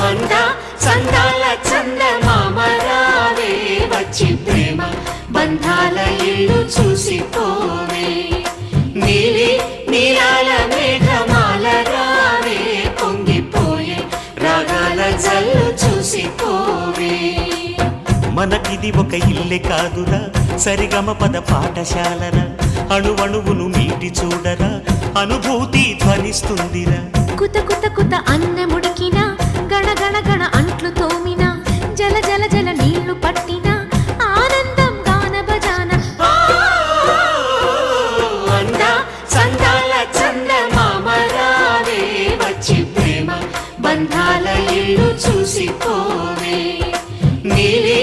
అందా చందాల చందమామ రావే వచ్చి ప్రేమ బంధాల ఇల్లు చూసిపోవే నీలి నీలాల మేఘమాల రావే పొంగిపోయే రాగాల జల్లు చూసిపోవే మనకిది ఒక ఇల్లే కాదురా సరిగమ పద పాఠశాలరా అణువణువును మీటి చూడరా అనుభూతి ధ్వనిస్తుందిరా కుత కుత కుత అన్నముడికిన గణ గణ గణ అంట్లు తోమిన జల జల జల నీళ్లు పట్టిన ఆనందం గాన భజాన అందా చందాల చందమామ రావే వచ్చి ప్రేమ బంధాల ఇల్లు చూసిపోవే నీలి